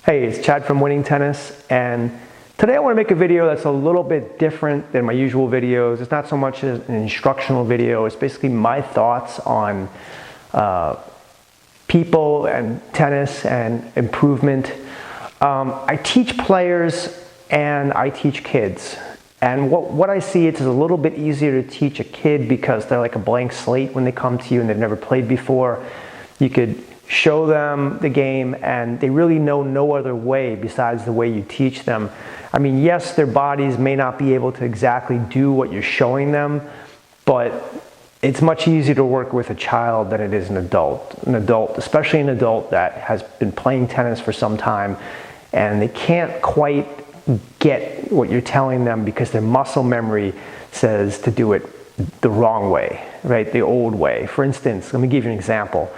Hey, it's Chad from Winning Tennis, and today I want to make a video that's a little bit different than my usual videos. It's not so much an instructional video, it's basically my thoughts on people and tennis and improvement. I teach players and I teach kids. And what I see is a little bit easier to teach a kid because they're like a blank slate when they come to you and they've never played before. You could show them the game and they really know no other way besides the way you teach them. I mean, yes, their bodies may not be able to exactly do what you're showing them, but it's much easier to work with a child than it is an adult. An adult, especially an adult that has been playing tennis for some time and they can't quite get what you're telling them because their muscle memory says to do it the wrong way, right? The old way. For instance, let me give you an example.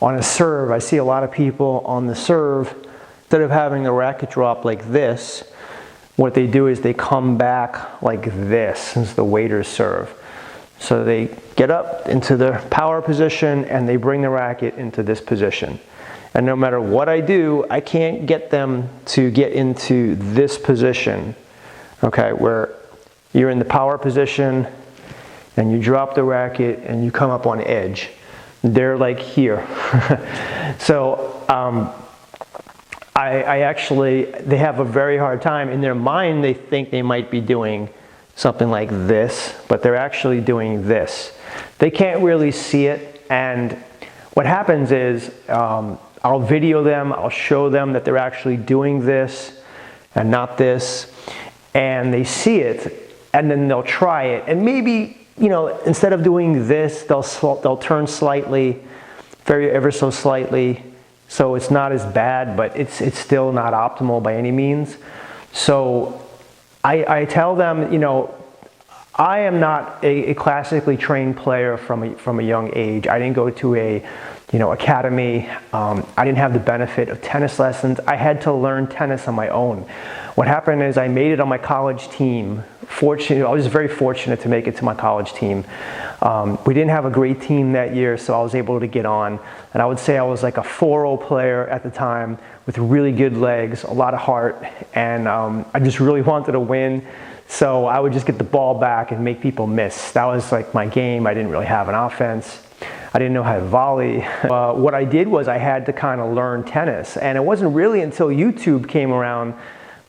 On a serve, I see a lot of people on the serve, instead of having the racket drop like this, what they do is they come back like this, since the waiter's serve. So they get up into the power position and they bring the racket into this position. And no matter what I do, I can't get them to get into this position, okay, where you're in the power position and you drop the racket and you come up on edge. They're like here. So they have a very hard time. In their mind, they think they might be doing something like this, but they're actually doing this. They can't really see it, and what happens is I'll video them, I'll show them that they're actually doing this and not this, and they see it, and then they'll try it, and maybe, you know, instead of doing this, they'll turn slightly, ever so slightly, so it's not as bad, but it's still not optimal by any means. So I tell them, you know, I am not a classically trained player from a young age. I didn't go to a academy. I didn't have the benefit of tennis lessons. I had to learn tennis on my own. What happened is I made it on my college team. I was very fortunate to make it to my college team. We didn't have a great team that year, so I was able to get on. And I would say I was like a 4-0 player at the time with really good legs, a lot of heart, and I just really wanted to win. So I would just get the ball back and make people miss. That was like my game. I didn't really have an offense. I didn't know how to volley. What I did was I had to kind of learn tennis, and it wasn't really until YouTube came around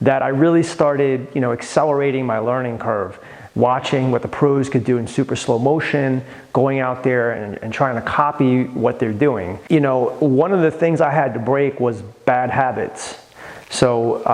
that I really started, accelerating my learning curve, watching what the pros could do in super slow motion, going out there and trying to copy what they're doing. One of the things I had to break was bad habits. So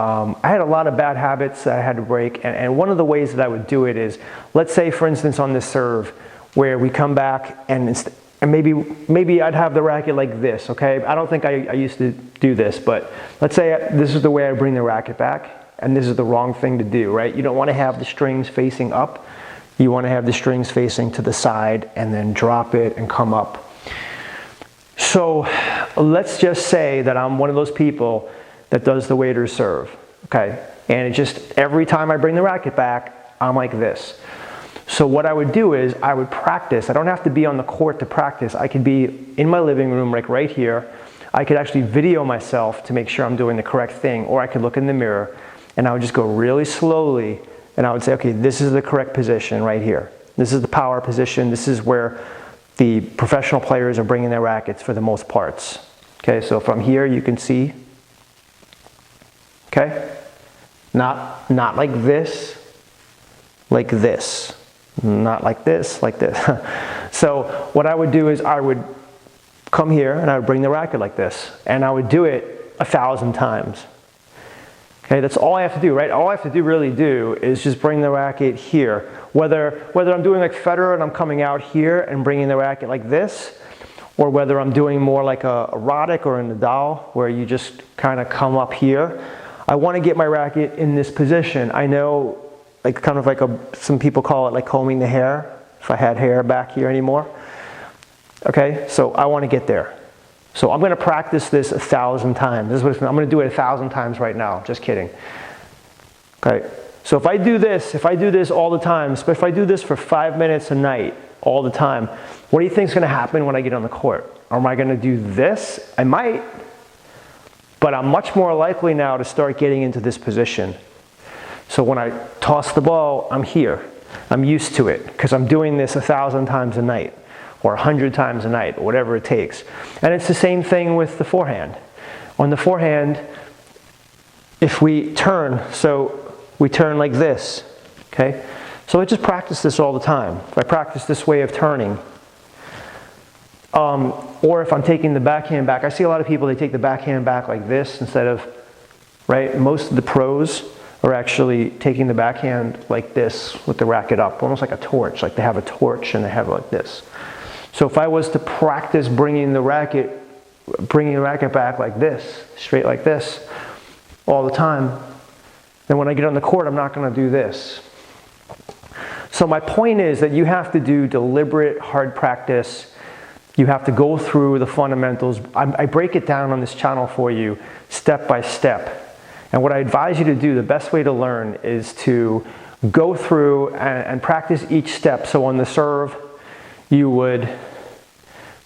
I had a lot of bad habits that I had to break, and one of the ways that I would do it is, let's say for instance on this serve, where we come back and maybe I'd have the racket like this, okay? I don't think I used to do this, but let's say this is the way I bring the racket back, and this is the wrong thing to do, right? You don't want to have the strings facing up. You want to have the strings facing to the side and then drop it and come up. So let's just say that I'm one of those people that does the waiter's serve, okay? And it just, every time I bring the racket back, I'm like this. So what I would do is I would practice. I don't have to be on the court to practice. I could be in my living room, like right here. I could actually video myself to make sure I'm doing the correct thing, or I could look in the mirror and I would just go really slowly and I would say, okay, this is the correct position right here. This is the power position. This is where the professional players are bringing their rackets for the most parts. Okay, so from here you can see, okay? Not like this, like this. Not like this, like this. So what I would do is I would come here and I would bring the racket like this, and I would do it 1,000 times. Okay, that's all I have to do, right? All I have to really do is just bring the racket here. Whether I'm doing like Federer and I'm coming out here and bringing the racket like this, or whether I'm doing more like a Roddick or a Nadal, where you just kind of come up here. I want to get my racket in this position. I know, like kind of like some people call it like combing the hair, if I had hair back here anymore. Okay, so I want to get there. So I'm going to practice this 1,000 times. This is what I'm going to do it 1,000 times right now. Just kidding. Okay, so if I do this all the time, if I do this for 5 minutes a night, all the time, what do you think is going to happen when I get on the court? Am I going to do this? I might. But I'm much more likely now to start getting into this position. So when I toss the ball, I'm here. I'm used to it because I'm doing this 1,000 times a night or 100 times a night, or whatever it takes. And it's the same thing with the forehand. On the forehand, if we turn, so we turn like this, okay? So I just practice this all the time. If I practice this way of turning, or if I'm taking the backhand back, I see a lot of people, they take the backhand back like this instead of, right? Most of the pros are actually taking the backhand like this with the racket up, almost like a torch, like they have a torch and they have it like this. So if I was to practice bringing the racket back like this, straight like this, all the time, then when I get on the court, I'm not going to do this. So my point is that you have to do deliberate, hard practice. You have to go through the fundamentals. I break it down on this channel for you, step by step. And what I advise you to do, the best way to learn, is to go through and practice each step. So on the serve, you would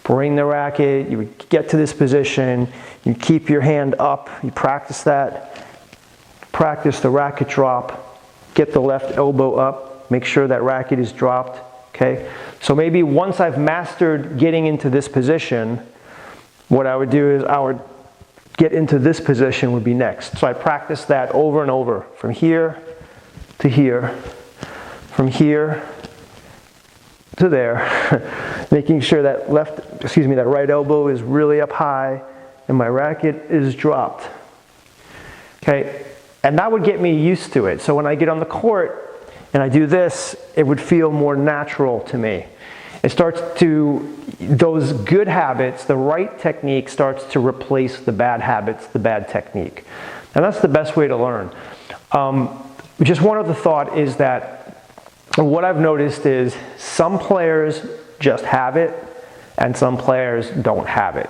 bring the racket, you would get to this position, you keep your hand up, you practice that, practice the racket drop, get the left elbow up, make sure that racket is dropped, okay? So maybe once I've mastered getting into this position, what I would do is I would get into this position would be next. So I practice that over and over, from here to here, from here to there, making sure that that right elbow is really up high and my racket is dropped. Okay, and that would get me used to it. So when I get on the court and I do this, it would feel more natural to me. It starts to, those good habits, the right technique starts to replace the bad habits, the bad technique. And that's the best way to learn. Just one other thought is that what I've noticed is some players just have it and some players don't have it.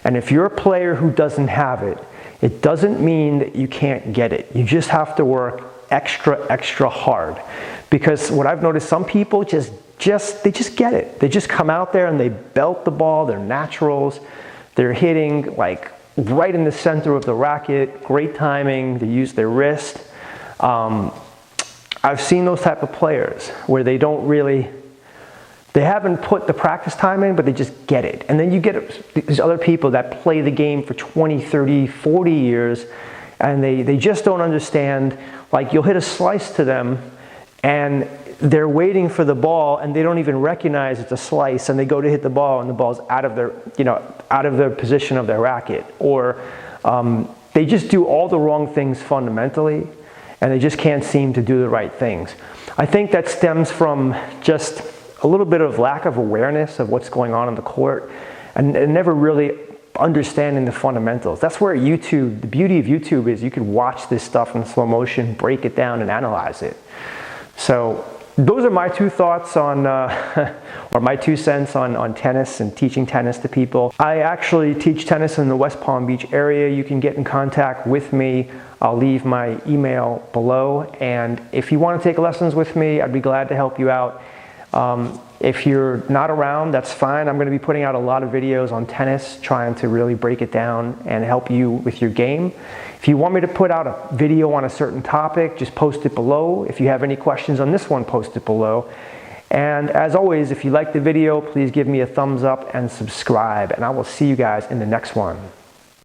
And if you're a player who doesn't have it, it doesn't mean that you can't get it. You just have to work extra hard. Because what I've noticed, some people they just get it. They just come out there and they belt the ball, they're naturals, they're hitting like right in the center of the racket, great timing, they use their wrist. I've seen those type of players where they haven't put the practice time in, but they just get it. And then you get these other people that play the game for 20, 30, 40 years, and they just don't understand. Like, you'll hit a slice to them, and they're waiting for the ball, and they don't even recognize it's a slice, and they go to hit the ball, and the ball's out of their position of their racket. Or they just do all the wrong things fundamentally, and they just can't seem to do the right things. I think that stems from just a little bit of lack of awareness of what's going on the court, and never really understanding the fundamentals. That's where YouTube, the beauty of YouTube is you can watch this stuff in slow motion, break it down, and analyze it. So those are my two thoughts on, or my 2 cents on tennis and teaching tennis to people. I actually teach tennis in the West Palm Beach area. You can get in contact with me. I'll leave my email below. And if you want to take lessons with me, I'd be glad to help you out. If you're not around, that's fine. I'm going to be putting out a lot of videos on tennis, trying to really break it down and help you with your game. If you want me to put out a video on a certain topic, just post it below. If you have any questions on this one, post it below. And as always, if you like the video, please give me a thumbs up and subscribe. And I will see you guys in the next one.